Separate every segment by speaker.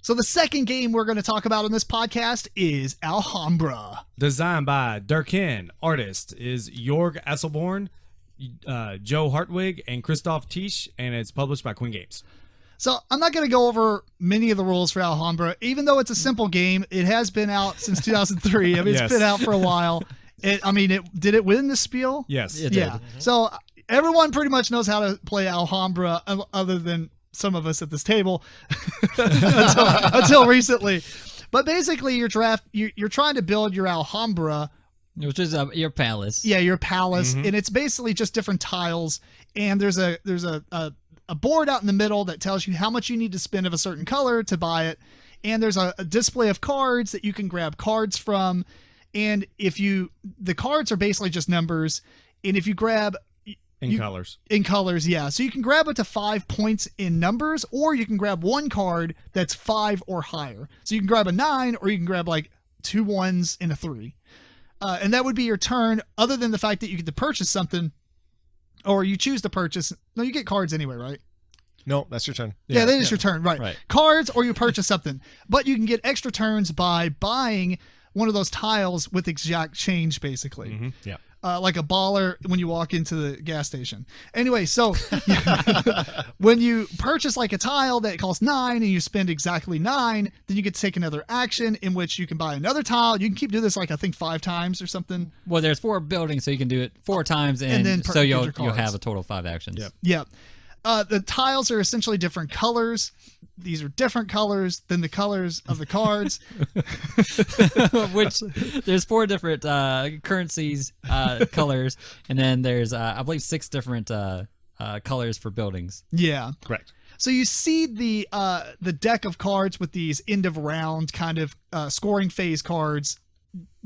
Speaker 1: So the second game we're going to talk about on this podcast is Alhambra.
Speaker 2: Designed by Dirk, artist is Jörg Asselborn, Joe Hartwig, and Christof Tisch, and it's published by Queen Games.
Speaker 1: So I'm not going to go over many of the rules for Alhambra. Even though it's a simple game, it has been out since 2003. I mean, it's been out for a while. Did it win the Spiel?
Speaker 2: Yes.
Speaker 3: It did.
Speaker 1: Yeah. So everyone pretty much knows how to play Alhambra other than some of us at this table until recently. But basically you're trying to build your Alhambra,
Speaker 3: which is your palace.
Speaker 1: Yeah, your palace, and it's basically just different tiles, and there's a board out in the middle that tells you how much you need to spend of a certain color to buy it, and there's a display of cards that you can grab cards from, and the cards are basically just numbers, and if you grab
Speaker 2: colors.
Speaker 1: In colors, yeah. So you can grab up to 5 points in numbers, or you can grab one card that's 5 or higher. So you can grab a 9, or you can grab like 2 1s and a 3. And that would be your turn, other than the fact that you get to purchase something, or you choose to purchase. No, you get cards anyway, right?
Speaker 4: No, that's your turn.
Speaker 1: Yeah, that is your turn, right. Cards, or you purchase something. But you can get extra turns by buying one of those tiles with exact change, basically.
Speaker 4: Mm-hmm. Yeah.
Speaker 1: Like a baller when you walk into the gas station. Anyway, so when you purchase like a tile that costs 9 and you spend exactly 9, then you get to take another action in which you can buy another tile. You can keep doing this like I think 5 times or something.
Speaker 3: Well, there's 4 buildings, so you can do it 4 times, and then so you'll have a total of 5 actions.
Speaker 1: Yep. The tiles are essentially different colors. These are different colors than the colors of the cards.
Speaker 3: Which there's 4 different currencies, colors, and then there's I believe 6 different colors for buildings.
Speaker 1: Yeah,
Speaker 4: correct.
Speaker 1: So you see the deck of cards with these end of round kind of scoring phase cards,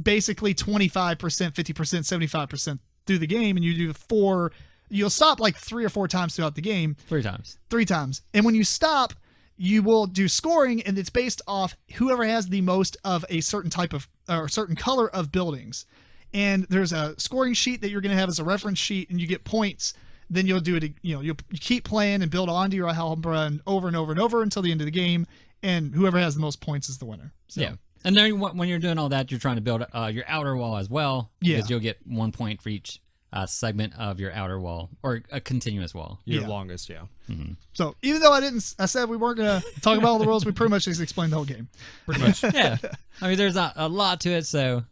Speaker 1: basically 25%, 50%, 75% through the game, and you do 4. You'll stop like 3 or 4 times throughout the game.
Speaker 3: 3 times.
Speaker 1: 3 times. And when you stop, you will do scoring, and it's based off whoever has the most of a certain type of or certain color of buildings. And there's a scoring sheet that you're going to have as a reference sheet, and you get points. Then you'll do it. You keep playing and build onto your Alhambra and over and over and over until the end of the game. And whoever has the most points is the winner. So.
Speaker 3: Yeah. And then when you're doing all that, you're trying to build your outer wall as well. Because you'll get 1 point for each segment of your outer wall, or a continuous wall.
Speaker 2: Your longest,
Speaker 3: Mm-hmm.
Speaker 1: So even though I said we weren't going to talk about all the rules, we pretty much just explained the whole game.
Speaker 2: Pretty much.
Speaker 3: Yeah. I mean, there's a lot to it, so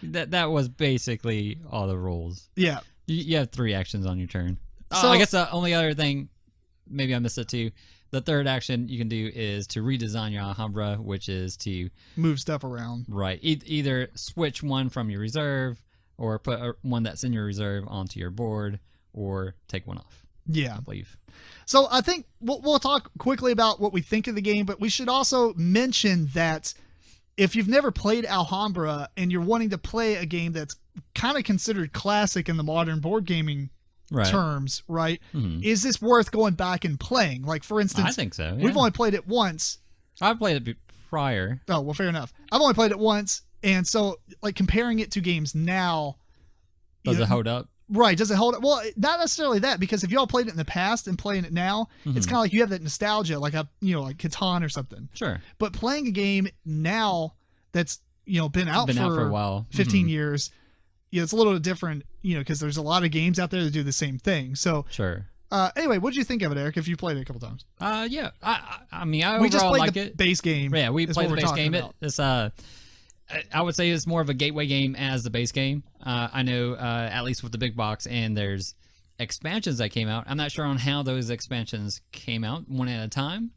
Speaker 3: that was basically all the rules.
Speaker 1: Yeah.
Speaker 3: You have 3 actions on your turn.
Speaker 1: So
Speaker 3: I guess the only other thing, maybe I missed it too, the third action you can do is to redesign your Alhambra, which is to
Speaker 1: move stuff around.
Speaker 3: Right. Either switch one from your reserve, or put one that's in your reserve onto your board, or take one off.
Speaker 1: Yeah.
Speaker 3: I believe.
Speaker 1: So I think we'll talk quickly about what we think of the game, but we should also mention that if you've never played Alhambra and you're wanting to play a game that's kind of considered classic in the modern board gaming terms, right?
Speaker 3: Mm-hmm.
Speaker 1: Is this worth going back and playing? Like, for instance,
Speaker 3: I think so. Yeah.
Speaker 1: We've only played it once.
Speaker 3: I've played it prior.
Speaker 1: Oh, well, fair enough. I've only played it once. And so, like, comparing it to games now.
Speaker 3: Does it hold up?
Speaker 1: Right. Does it hold up? Well, not necessarily that, because if y'all played it in the past and playing it now, it's kind of like you have that nostalgia, like like Catan or something.
Speaker 3: Sure.
Speaker 1: But playing a game now that's, been out for
Speaker 3: a while,
Speaker 1: 15 years, it's a little different, because there's a lot of games out there that do the same thing. So,
Speaker 3: sure.
Speaker 1: Anyway, what did you think of it, Eric, if you played it a couple times?
Speaker 3: Yeah. I mean, I
Speaker 1: we just played
Speaker 3: like
Speaker 1: the base game.
Speaker 3: Yeah, we played the base game. It's I would say it's more of a gateway game as the base game. I know, at least with the big box, and there's expansions that came out. I'm not sure on how those expansions came out one at a time,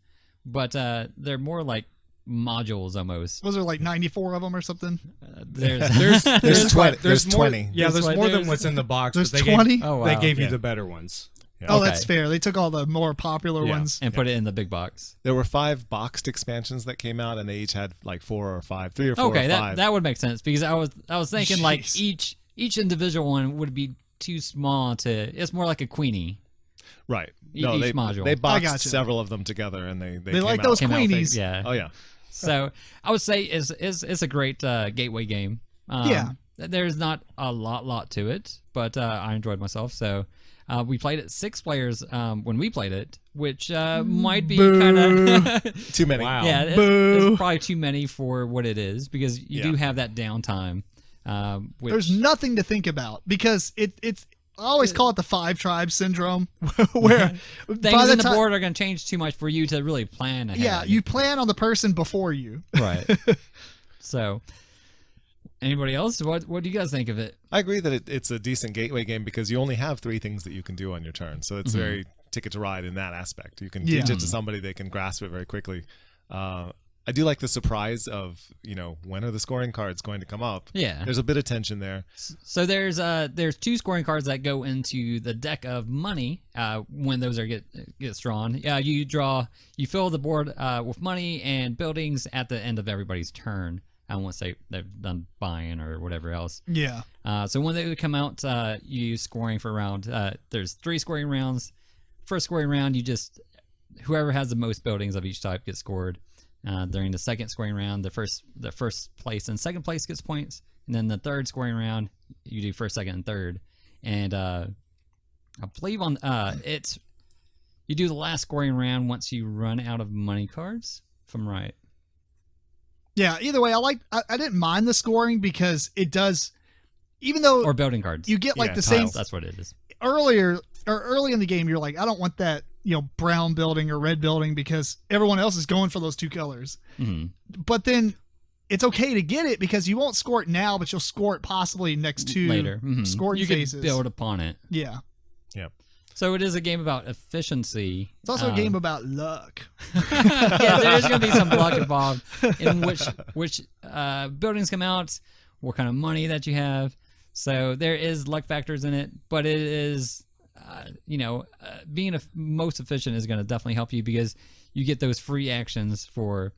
Speaker 3: but they're more like modules almost.
Speaker 1: Was there like 94 of them or something?
Speaker 4: There's 20. There's 20.
Speaker 2: Yeah, there's more than what's in the box.
Speaker 1: There's 20?
Speaker 2: They gave you the better ones.
Speaker 4: Yeah.
Speaker 1: Oh, that's fair. They took all the more popular ones
Speaker 3: and put it in the big box.
Speaker 4: There were 5 boxed expansions that came out, and they each had like 4 or 5, 3 or 4
Speaker 3: okay,
Speaker 4: or 5.
Speaker 3: that would make sense, because I was thinking like each individual one would be too small to. It's more like a Queenie.
Speaker 4: Right.
Speaker 3: No, each module.
Speaker 4: They boxed several of them together, and they came
Speaker 1: like
Speaker 4: out.
Speaker 1: those Queenies.
Speaker 3: Yeah.
Speaker 4: Oh yeah.
Speaker 3: So I would say it's a great gateway game. There's not a lot to it, but I enjoyed myself. So we played it 6 players when we played it, which might be
Speaker 1: Boo.
Speaker 3: kind of
Speaker 4: Too many.
Speaker 2: Wow.
Speaker 3: yeah, it's probably too many for what it is because you
Speaker 4: Yeah.
Speaker 3: do have that downtime. Which,
Speaker 1: There's nothing to think about because it's. I always call it the 5 tribes syndrome, where by
Speaker 3: things
Speaker 1: the
Speaker 3: in the
Speaker 1: time,
Speaker 3: board are going to change too much for you to really plan ahead.
Speaker 1: yeah, you plan on the person before you.
Speaker 3: right. So, anybody else? What do you guys think of it?
Speaker 4: I agree that it's a decent gateway game because you only have 3 things that you can do on your turn. So it's very ticket to ride in that aspect. You can teach it to somebody, they can grasp it very quickly. I do like the surprise of, when are the scoring cards going to come up?
Speaker 3: Yeah.
Speaker 4: There's a bit of tension there.
Speaker 3: So there's 2 scoring cards that go into the deck of money when those are gets drawn. You fill the board with money and buildings at the end of everybody's turn. Once they've done buying or whatever else.
Speaker 1: Yeah.
Speaker 3: So when they come out, you use scoring for a round. There's 3 scoring rounds. First scoring round, whoever has the most buildings of each type gets scored. During the second scoring round, the first place and second place gets points, and then the third scoring round, you do first, second, and third. And I believe you do the last scoring round once you run out of money cards. If I'm right.
Speaker 1: Yeah. Either way, I didn't mind the scoring because it does, even though
Speaker 3: Or building cards.
Speaker 1: you get like
Speaker 4: Yeah,
Speaker 1: the
Speaker 4: tiles.
Speaker 1: same
Speaker 3: That's what it is.
Speaker 1: early in the game, you're like, I don't want that, brown building or red building because everyone else is going for those 2 colors.
Speaker 3: Mhm.
Speaker 1: But then it's okay to get it because you won't score it now, but you'll score it possibly next to
Speaker 3: Later. Mhm.
Speaker 1: scoring
Speaker 3: you
Speaker 1: phases.
Speaker 3: can build upon it.
Speaker 1: Yeah.
Speaker 3: So it is a game about efficiency.
Speaker 1: It's also a game about luck.
Speaker 3: Yeah, there is going to be some luck involved in which buildings come out, what kind of money that you have. So there is luck factors in it, but it is, being most efficient is going to definitely help you because you get those free actions for,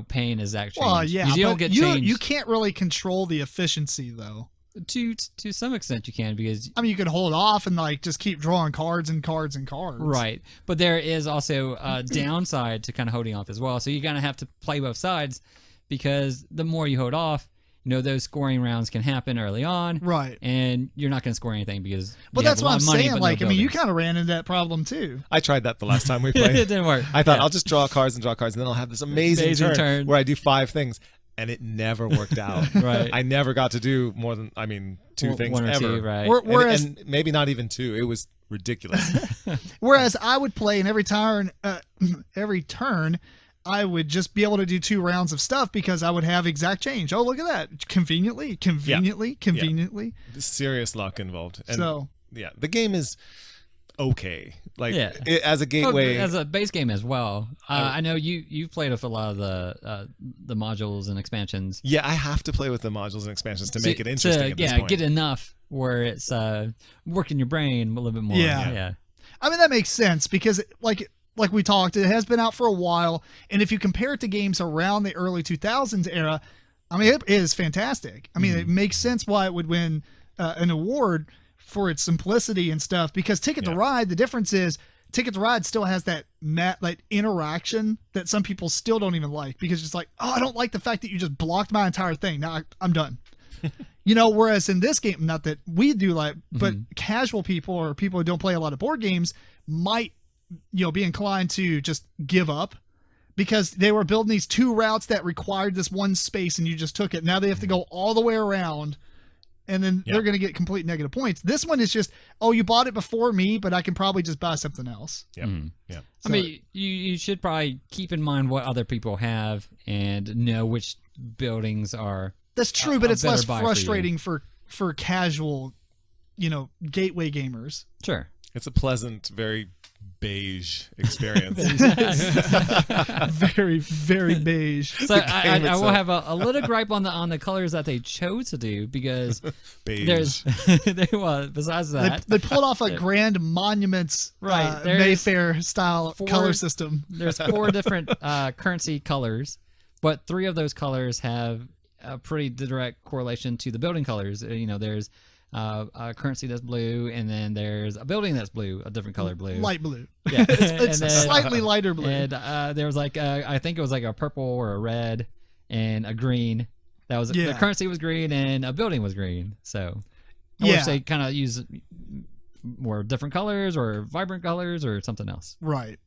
Speaker 3: paying exact change.
Speaker 1: Well, yeah,
Speaker 3: 'Cause you
Speaker 1: but
Speaker 3: don't get change.
Speaker 1: you can't really control the efficiency though.
Speaker 3: To some extent you can because
Speaker 1: I mean, you could hold off and just keep drawing cards and cards and cards.
Speaker 3: right, but there is also a downside to kind of holding off as well. So you're gonna have to play both sides because the more you hold off, those scoring rounds can happen early on,
Speaker 1: Right.
Speaker 3: and you're not gonna score anything because
Speaker 1: But
Speaker 3: you have
Speaker 1: that's
Speaker 3: a
Speaker 1: what
Speaker 3: lot
Speaker 1: I'm
Speaker 3: of money,
Speaker 1: saying.
Speaker 3: but no
Speaker 1: You
Speaker 3: buildings.
Speaker 1: kind of ran into that problem too.
Speaker 4: I tried that the last time we
Speaker 3: it
Speaker 4: played.
Speaker 3: didn't work.
Speaker 4: I thought
Speaker 3: Yeah.
Speaker 4: I'll just draw cards, and then I'll have this amazing turn where I do 5 things. And it never worked out.
Speaker 3: Right.
Speaker 4: I never got to do more than 2 things
Speaker 3: One or
Speaker 4: ever.
Speaker 3: two, right?
Speaker 1: Whereas,
Speaker 4: and maybe not even 2. It was ridiculous.
Speaker 1: whereas I would play, and every turn, I would just be able to do 2 rounds of stuff because I would have exact change. Oh, look at that! Conveniently.
Speaker 4: Serious luck involved. And
Speaker 1: So
Speaker 4: yeah, the game is okay.
Speaker 3: Yeah.
Speaker 4: As a gateway.
Speaker 3: as a base game as well. I know you've played with a lot of the modules and expansions.
Speaker 4: yeah, I have to play with the modules and expansions to make it interesting at this
Speaker 3: yeah,
Speaker 4: point.
Speaker 3: get enough where it's working your brain a little bit more.
Speaker 1: Yeah.
Speaker 3: Yeah.
Speaker 1: I mean, that makes sense because like we talked, it has been out for a while, and if you compare it to games around the early 2000s era, I mean, it is fantastic. I mean, it makes sense why it would win an award for its simplicity and stuff because Ticket to Ride, the difference is Ticket to Ride still has that interaction that some people still don't even like because it's like, oh, I don't like the fact that you just blocked my entire thing. Now I'm done. Whereas in this game, not that we do but casual people or people who don't play a lot of board games might, be inclined to just give up because they were building these 2 routes that required this one space and you just took it. Now they have to go all the way around and then they're going to get complete negative points. This one is just, oh, you bought it before me, but I can probably just buy something else.
Speaker 4: Yeah. Yeah.
Speaker 3: I mean, you should probably keep in mind what other people have and know which buildings are.
Speaker 1: That's true, but it's less
Speaker 3: better buy for you.
Speaker 1: frustrating for casual, gateway gamers.
Speaker 3: Sure.
Speaker 4: It's a pleasant, very beige experience.
Speaker 1: Very, very beige.
Speaker 3: So I will
Speaker 4: itself.
Speaker 3: have a little gripe on the colors that they chose to do because
Speaker 4: Beige.
Speaker 3: there's besides that
Speaker 1: They pulled off a Grand Monuments
Speaker 3: Right, there's
Speaker 1: Mayfair style
Speaker 3: 4
Speaker 1: color system.
Speaker 3: there's 4 different currency colors, but 3 of those colors have a pretty direct correlation to the building colors. There's a currency that's blue, and then there's a building that's blue, a different color blue.
Speaker 1: Light blue.
Speaker 3: Yeah.
Speaker 1: It's
Speaker 3: And then-
Speaker 1: slightly lighter blue.
Speaker 3: And there was I think it was a purple or a red and a green. That was the currency was green and a building was green. So I wish they kind of use more different colors or vibrant colors or something else.
Speaker 1: Right.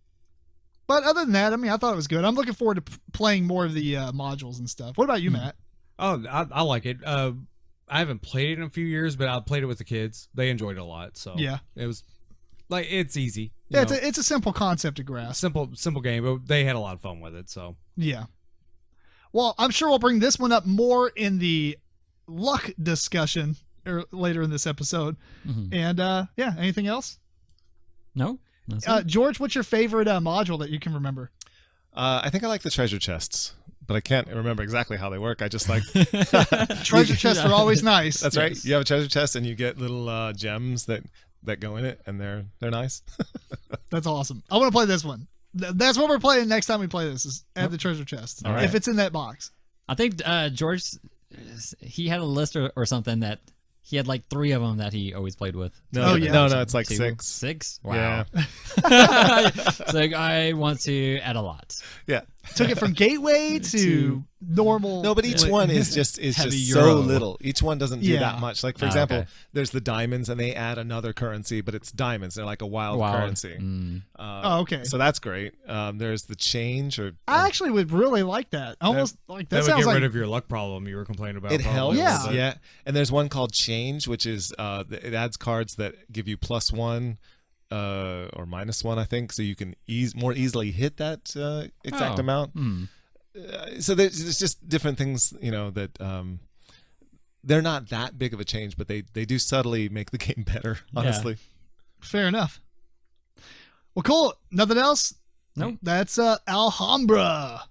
Speaker 1: But other than that, I mean, I thought it was good. I'm looking forward to playing more of the modules and stuff. What about you, Matt?
Speaker 2: Oh, I like it. I haven't played it in a few years, but I played it with the kids. They enjoyed it a lot. So
Speaker 1: Yeah.
Speaker 2: it was like, it's easy.
Speaker 1: Yeah, it's a simple concept to grasp.
Speaker 2: Simple game, but they had a lot of fun with it. So
Speaker 1: Yeah. Well, I'm sure we'll bring this one up more in the luck discussion later in this episode. And yeah, anything else?
Speaker 3: No. That's it.
Speaker 1: George, what's your favorite module that you can remember?
Speaker 4: I think I like the treasure chests, but I can't remember exactly how they work. I just like
Speaker 1: Treasure chests are always nice.
Speaker 4: That's right. You have a treasure chest and you get little gems that go in it, and they're nice.
Speaker 1: That's awesome. I want to play this one. That's what we're playing next time we play this, is add the treasure chest.
Speaker 3: All right.
Speaker 1: If it's in that box.
Speaker 3: I think George, he had a list or something that he had like 3 of them that he always played with.
Speaker 4: No,
Speaker 1: yeah.
Speaker 4: no, it's like
Speaker 3: 2,
Speaker 4: 6.
Speaker 3: 6?
Speaker 4: Yeah.
Speaker 3: Wow. So I want to add a lot.
Speaker 4: Yeah.
Speaker 1: Took it from gateway to normal.
Speaker 4: No, but each one is just
Speaker 3: Heavy
Speaker 4: so
Speaker 3: Euro.
Speaker 4: little. Each one doesn't do
Speaker 1: Yeah.
Speaker 4: that much. Like, for
Speaker 3: Oh,
Speaker 4: example,
Speaker 3: okay.
Speaker 4: there's the diamonds, and they add another currency, but it's diamonds. They're like a wild currency.
Speaker 1: Oh, okay.
Speaker 4: So that's great. There's the change, or
Speaker 1: I actually would really like that. Almost like that
Speaker 2: that would
Speaker 1: sounds
Speaker 2: get
Speaker 1: like
Speaker 2: rid of your luck problem you were complaining about.
Speaker 4: it helps.
Speaker 2: probably.
Speaker 1: Yeah.
Speaker 4: Yeah. And there's one called change, which is it adds cards that give you +1 or -1, I think, so you can more easily hit that exact amount. So there's just different things, that they're not that big of a change, but they do subtly make the game better, honestly.
Speaker 1: fair enough. Well, cool. Nothing else?
Speaker 3: Nope.
Speaker 1: That's Alhambra.